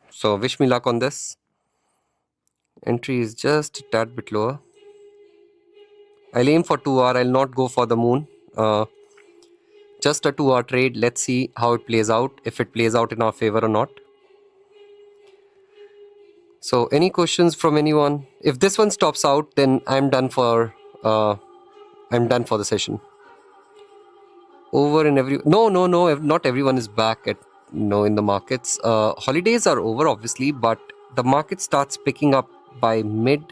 A: So wish me luck on this. Entry is just a tad bit lower. I'll aim for 2R. I'll not go for the moon. Just a 2R trade. Let's see how it plays out. If it plays out in our favor or not. So any questions from anyone? If this one stops out, then I'm done for the session. Over in no, not everyone is back at in the markets. Holidays are over obviously, but the market starts picking up by mid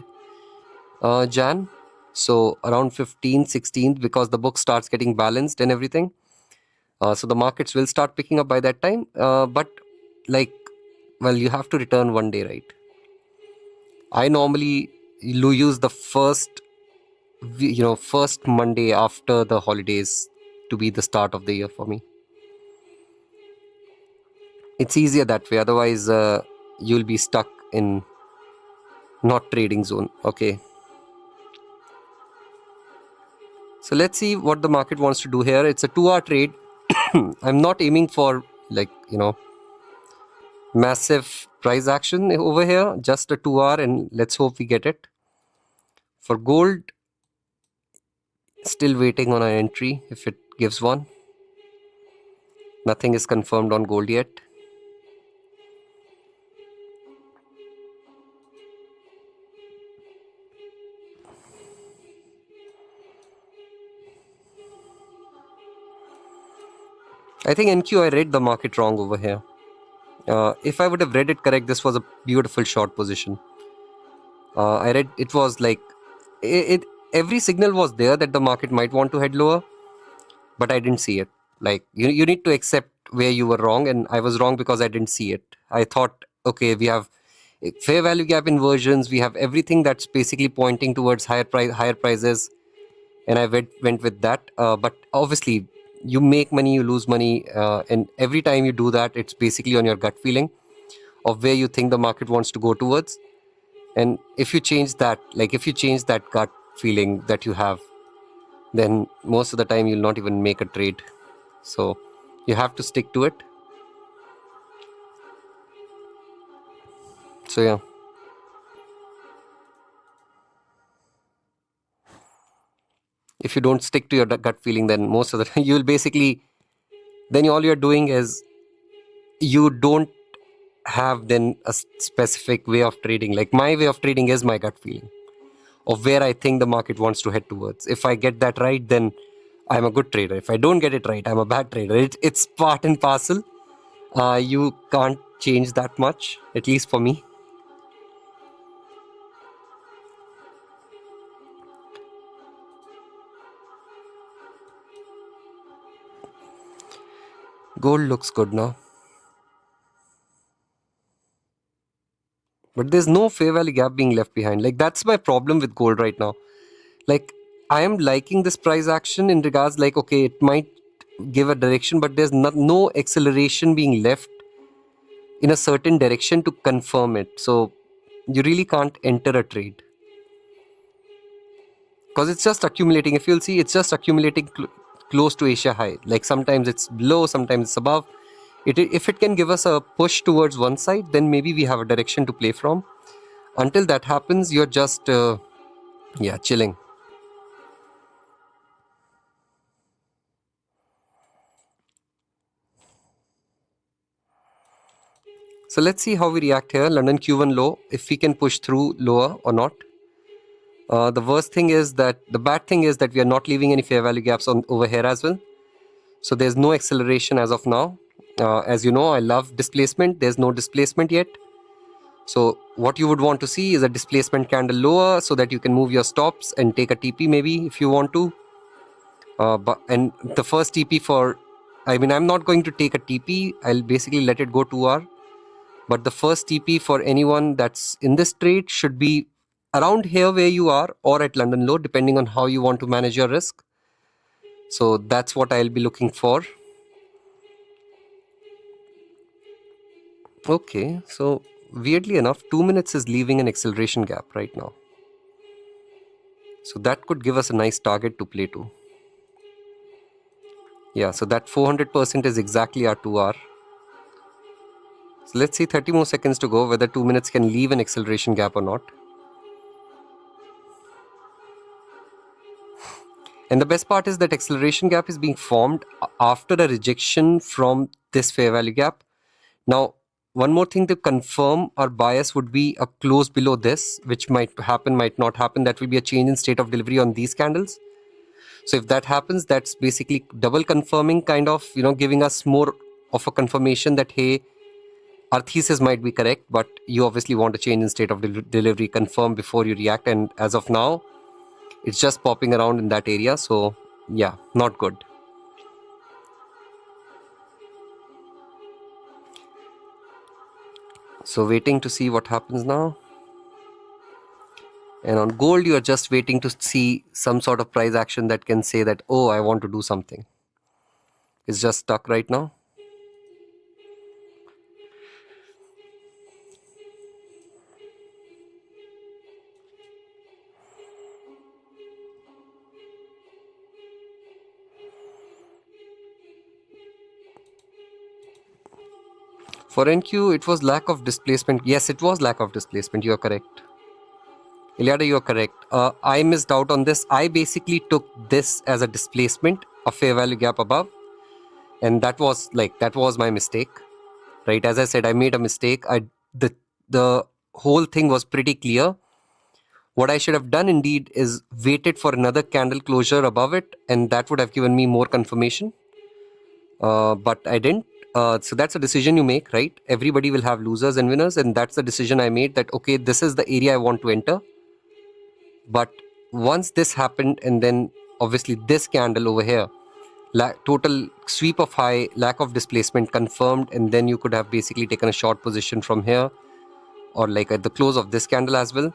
A: Jan. So around 15th, 16th, because the book starts getting balanced and everything. So the markets will start picking up by that time. But you have to return one day, right? I normally use the first Monday after the holidays to be the start of the year for me. It's easier that way. Otherwise, you'll be stuck in not trading zone. Okay. So let's see what the market wants to do here. It's a 2-hour trade. I'm not aiming for massive price action over here. Just a 2-hour, and let's hope we get it. For gold, still waiting on an entry if it gives one. Nothing is confirmed on gold yet. I think NQ, I read the market wrong over here. If I would have read it correct, this was a beautiful short position. I read it was like every signal was there that the market might want to head lower, but I didn't see it. Like you need to accept where you were wrong, and I was wrong because I didn't see it. I thought, okay, we have fair value gap inversions, we have everything that's basically pointing towards higher prices, and I went with that. But obviously, you make money, you lose money, and every time you do that, it's basically on your gut feeling of where you think the market wants to go towards. And if you change that, gut feeling that you have, then most of the time you'll not even make a trade. So you have to stick to it. So yeah. If you don't stick to your gut feeling, then most of the time you'll basically, then all you're doing is you don't have then a specific way of trading. Like my way of trading is my gut feeling of where I think the market wants to head towards. If I get that right, then I'm a good trader. If I don't get it right, I'm a bad trader. It's part and parcel. You can't change that much, at least for me. Gold looks good now. But there's no fair value gap being left behind. Like that's my problem with gold right now. Like I am liking this price action in regards like, okay, it might give a direction, but there's no acceleration being left in a certain direction to confirm it. So you really can't enter a trade because it's just accumulating. If you'll see, it's just accumulating close to Asia high. Like sometimes it's below, sometimes it's above. If it can give us a push towards one side, then maybe we have a direction to play from. Until that happens, you're just yeah, chilling. So let's see how we react here. London Q1 low, if we can push through lower or not. The worst thing is that, the bad thing is that we are not leaving any fair value gaps on over here as well. So there's no acceleration as of now. As you know, I love displacement. There's no displacement yet. So what you would want to see is a displacement candle lower so that you can move your stops and take a TP maybe if you want to. And the first TP for, I mean, I'm not going to take a TP. I'll basically let it go 2 hour. But the first TP for anyone that's in this trade should be around here where you are or at London low, depending on how you want to manage your risk. So that's what I'll be looking for. Okay, so weirdly enough, 2 minutes is leaving an acceleration gap right now. So that could give us a nice target to play to. Yeah, so that 400% is exactly our 2 hour. So let's see, 30 more seconds to go, whether 2 minutes can leave an acceleration gap or not. And the best part is that acceleration gap is being formed after a rejection from this fair value gap. Now, one more thing to confirm our bias would be a close below this, which might happen, might not happen. That will be a change in state of delivery on these candles. So if that happens, that's basically double confirming, kind of, you know, giving us more of a confirmation that, hey, our thesis might be correct, but you obviously want a change in state of delivery confirm before you react. And as of now, it's just popping around in that area. So yeah, not good. So waiting to see what happens now. And on gold, you are just waiting to see some sort of price action that can say that, oh, I want to do something. It's just stuck right now. For NQ, it was lack of displacement. Yes, it was lack of displacement. You are correct. Iliada, you are correct. I missed out on this. I basically took this as a displacement, a fair value gap above. And that was my mistake, right? As I said, I made a mistake. The whole thing was pretty clear. What I should have done indeed is waited for another candle closure above it, and that would have given me more confirmation. But I didn't. So that's a decision you make, right? Everybody will have losers and winners, and that's the decision I made, that okay, this is the area I want to enter. But once this happened, and then obviously this candle over here, total sweep of high, lack of displacement confirmed, and then you could have basically taken a short position from here, or like at the close of this candle as well.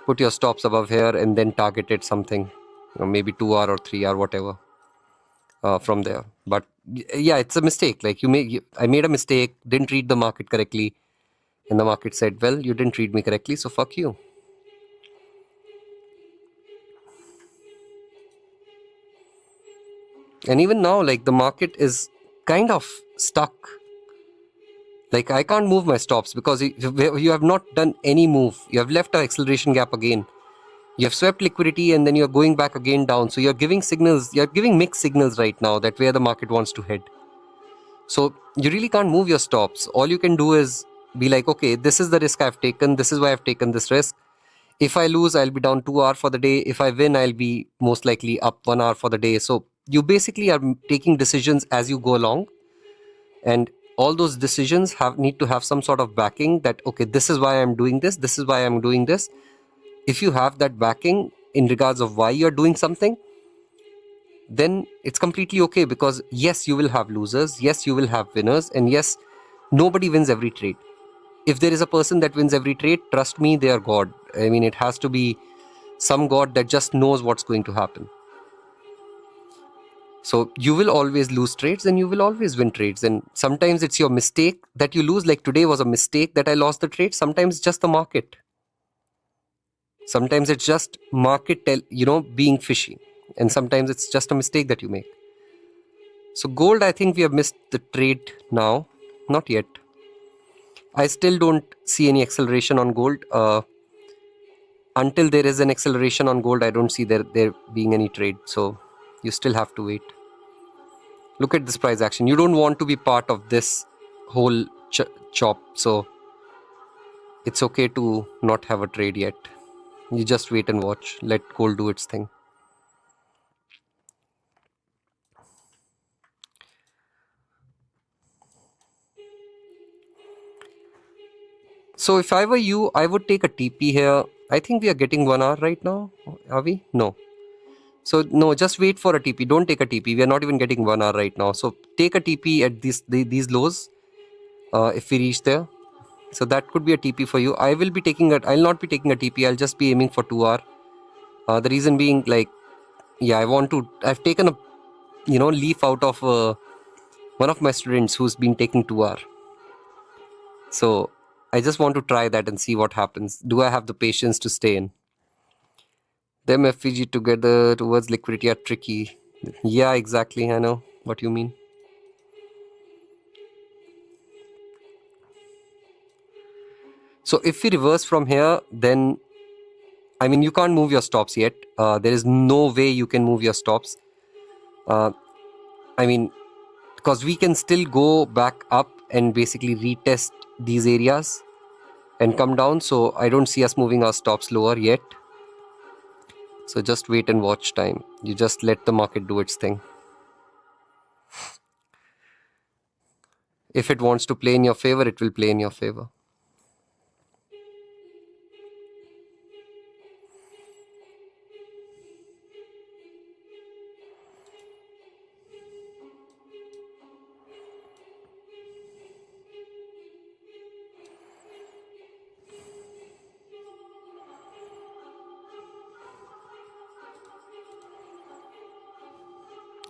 A: Put your stops above here and then targeted something, you know, maybe 2 hour or 3 hour, whatever, from there. But yeah, it's a mistake. Like I made a mistake, didn't read the market correctly, and the market said, well, you didn't read me correctly, so fuck you. And even now, like, the market is kind of stuck. Like, I can't move my stops because you have not done any move. You have left an acceleration gap again. You have swept liquidity and then you're going back again down. So you're giving signals, you're giving mixed signals right now that where the market wants to head. So you really can't move your stops. All you can do is be like, okay, this is the risk I've taken. This is why I've taken this risk. If I lose, I'll be down 2 hours for the day. If I win, I'll be most likely up 1 hour for the day. So you basically are taking decisions as you go along. And all those decisions need to have some sort of backing that, okay, this is why I'm doing this. This is why I'm doing this. If you have that backing in regards of why you're doing something, then it's completely okay, because yes, you will have losers, yes, you will have winners, and yes, nobody wins every trade. If there is a person that wins every trade, trust me, they are God. I mean, it has to be some God that just knows what's going to happen. So you will always lose trades and you will always win trades. And sometimes it's your mistake that you lose. Like today was a mistake that I lost the trade. Sometimes it's just the market. Sometimes it's just market, being fishy. And sometimes it's just a mistake that you make. So gold, I think we have missed the trade now. Not yet. I still don't see any acceleration on gold. Until there is an acceleration on gold, I don't see there being any trade. So you still have to wait. Look at this price action. You don't want to be part of this whole chop. So it's okay to not have a trade yet. You just wait and watch. Let gold do its thing. So if I were you, I would take a TP here. I think we are getting 1 hour right now. Are we? No. So no, just wait for a TP. Don't take a TP. We are not even getting 1 hour right now. So take a TP at these lows if we reach there. So that could be a TP for you. I'll not be taking a TP. I'll just be aiming for 2 hour. The reason being, like, yeah, I've taken a, leaf out of one of my students who's been taking 2 hour. So I just want to try that and see what happens. Do I have the patience to stay in? Them FVG together towards liquidity are tricky. Yeah, exactly. I know what you mean. So if we reverse from here, then, I mean, you can't move your stops yet. There is no way you can move your stops. I mean, because we can still go back up and basically retest these areas and come down. So I don't see us moving our stops lower yet. So just wait and watch time. You just let the market do its thing. If it wants to play in your favor, it will play in your favor.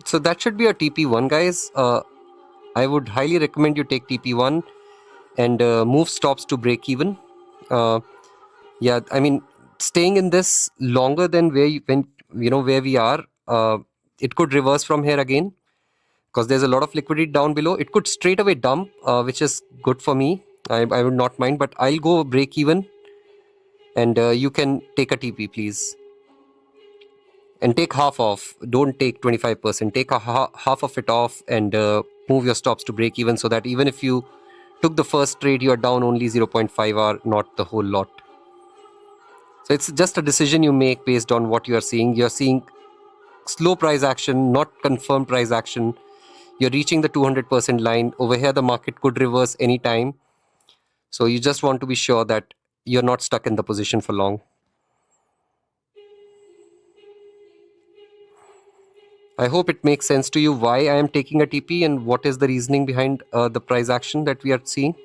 A: So that should be a TP1, guys. I would highly recommend you take TP1 and move stops to break even. Yeah, I mean, staying in this longer than where we are, it could reverse from here again, because there's a lot of liquidity down below. It could straight away dump, which is good for me. I would not mind, but I'll go break even, and you can take a TP, please. And take half off. Don't take 25%. Take half of it off and move your stops to break even, so that even if you took the first trade, you are down only 0.5 or not the whole lot. So it's just a decision you make based on what you are seeing. You're seeing slow price action, not confirmed price action. You're reaching the 200% line. Over here, the market could reverse anytime. So you just want to be sure that you're not stuck in the position for long. I hope it makes sense to you why I am taking a TP and what is the reasoning behind the price action that we are seeing.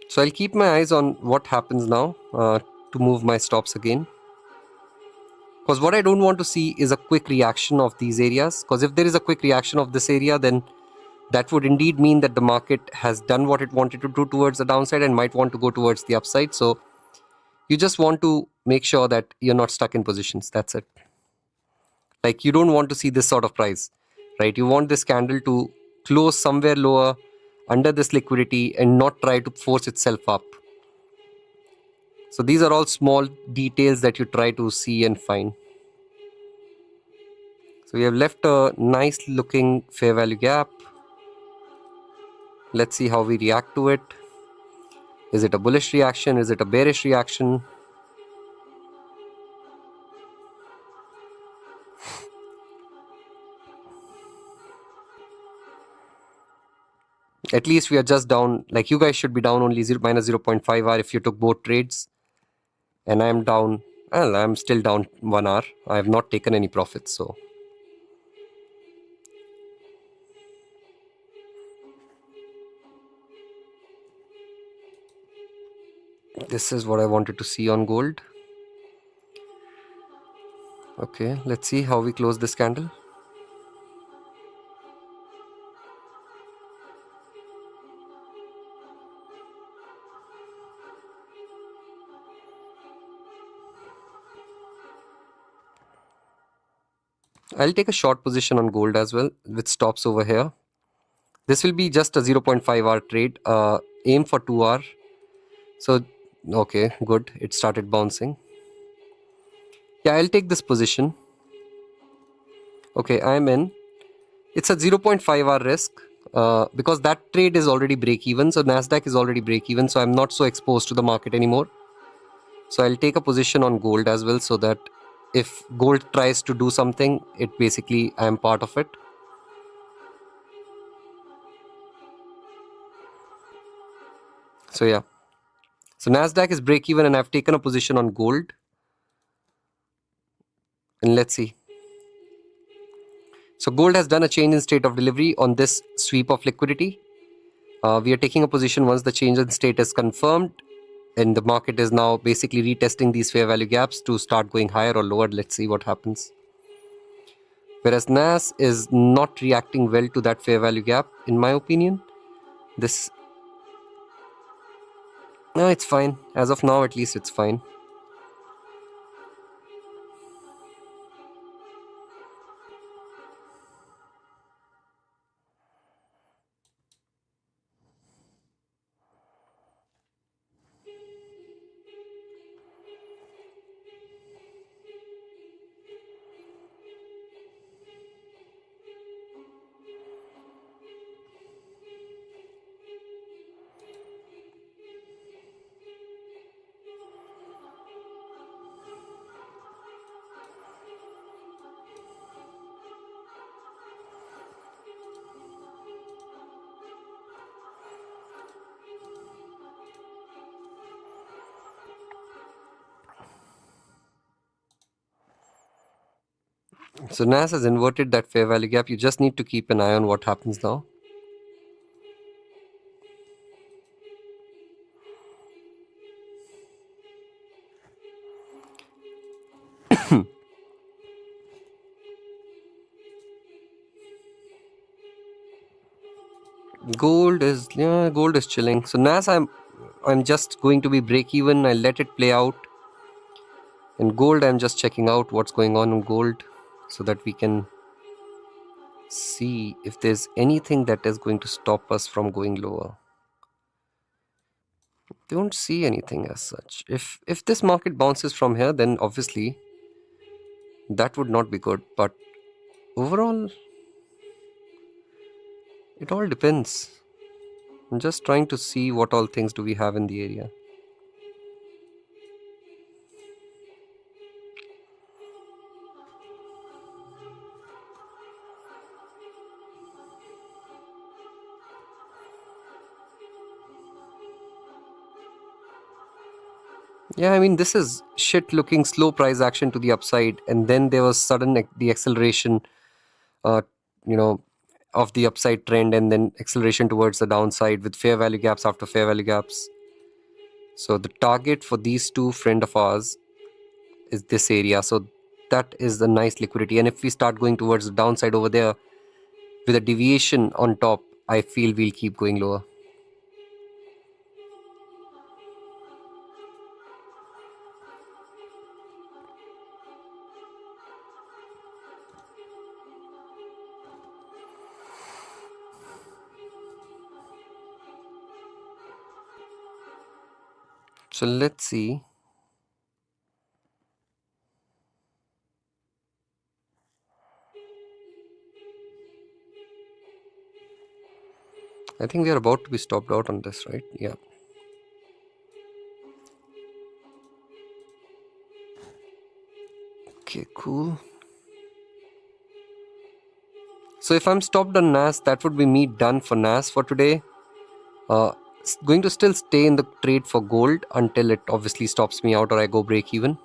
A: So I'll keep my eyes on what happens now to move my stops again. Because what I don't want to see is a quick reaction of these areas. Because if there is a quick reaction of this area, then that would indeed mean that the market has done what it wanted to do towards the downside and might want to go towards the upside. So you just want to make sure that you're not stuck in positions. That's it. Like, you don't want to see this sort of price, right? You want this candle to close somewhere lower, under this liquidity and not try to force itself up. So these are all small details that you try to see and find. So we have left a nice looking fair value gap. Let's see how we react to it. Is it a bullish reaction? Is it a bearish reaction? At least we are just down, like you guys should be down only minus 0.5 hour if you took both trades. And I am down, well, I am still down 1 hour. I have not taken any profits, so. This is what I wanted to see on gold. Okay, let's see how we close this candle. I'll take a short position on gold as well with stops over here. This will be just a 0.5 hour trade. Aim for 2 hour. So, okay, good. It started bouncing. Yeah, I'll take this position. Okay, I'm in. It's a 0.5 hour risk because that trade is already break even. So NASDAQ is already break even. So I'm not so exposed to the market anymore. So I'll take a position on gold as well so that if gold tries to do something, it basically I'm part of it. So yeah. So NASDAQ is break even and I've taken a position on gold. And let's see. So gold has done a change in state of delivery on this sweep of liquidity. We are taking a position once the change in state is confirmed. And the market is now basically retesting these fair value gaps to start going higher or lower. Let's see what happens. Whereas NAS is not reacting well to that fair value gap, in my opinion. No, it's fine. As of now, at least it's fine. So NAS has inverted that fair value gap. You just need to keep an eye on what happens now. Gold is chilling. So NAS I'm just going to be break even. I'll let it play out. And gold, I'm just checking out what's going on in gold so that we can see if there's anything that is going to stop us from going lower. Don't see anything as such. If this market bounces from here, then obviously that would not be good. But overall, it all depends. I'm just trying to see what all things do we have in the area. Yeah, I mean, this is shit looking slow price action to the upside. And then there was sudden the acceleration, you know, of the upside trend and then acceleration towards the downside with fair value gaps after fair value gaps. So the target for these two friend of ours is this area. So that is the nice liquidity. And if we start going towards the downside over there with a deviation on top, I feel we'll keep going lower. So let's see. I think we are about to be stopped out on this, right? Yeah. Okay, cool. So if I'm stopped on NAS, that would be me done for NAS for today. Going to still stay in the trade for gold until it obviously stops me out or I go break even.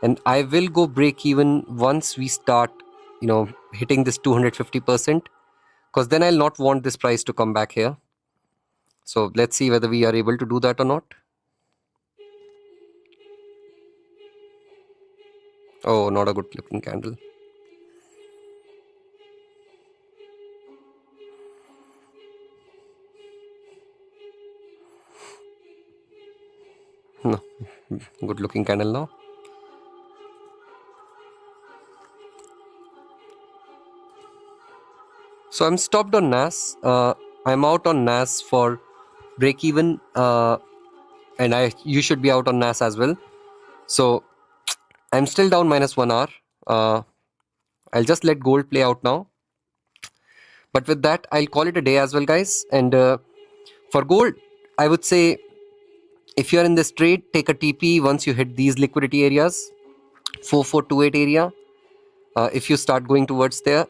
A: And I will go break even once we start, hitting this 250%, because then I'll not want this price to come back here. So let's see whether we are able to do that or not. Oh, not a good looking candle. No, good looking candle now. So I'm stopped on NAS. I'm out on NAS for break even, and you should be out on NAS as well. So I'm still down -1 hour. I'll just let gold play out now. But with that, I'll call it a day as well, guys. And for gold, I would say if you're in this trade, take a TP once you hit these liquidity areas, 4428 area. If you start going towards there,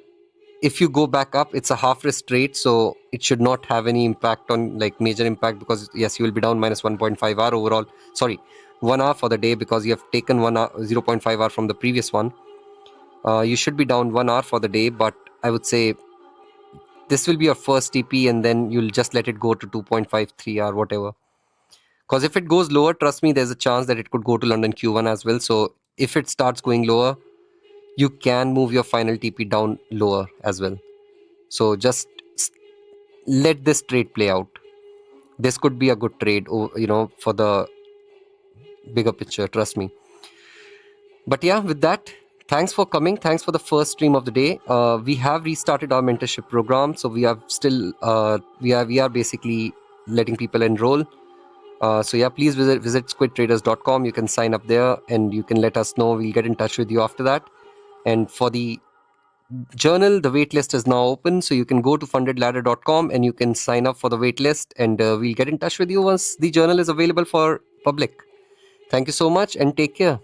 A: if you go back up, it's a half risk trade, so it should not have any impact on major impact, because yes, you will be down -1.5 hour overall. Sorry, 1 hour for the day, because you have taken 1 hour, 0.5 hour from the previous one. You should be down 1 hour for the day, but I would say this will be your first TP, and then you'll just let it go to 2.53 or whatever. Because if it goes lower, trust me, there's a chance that it could go to London Q1 as well. So if it starts going lower, you can move your final TP down lower as well. So just let this trade play out. This could be a good trade, for the bigger picture, trust me. But yeah, with that, thanks for coming. Thanks for the first stream of the day. We have restarted our mentorship program, so we are still we are basically letting people enroll. So yeah, please visit squidtraders.com. You can sign up there and you can let us know. We'll get in touch with you after that. And for the journal, the waitlist is now open, so you can go to fundedladder.com and you can sign up for the waitlist, and we'll get in touch with you once the journal is available for public. Thank you so much and take care.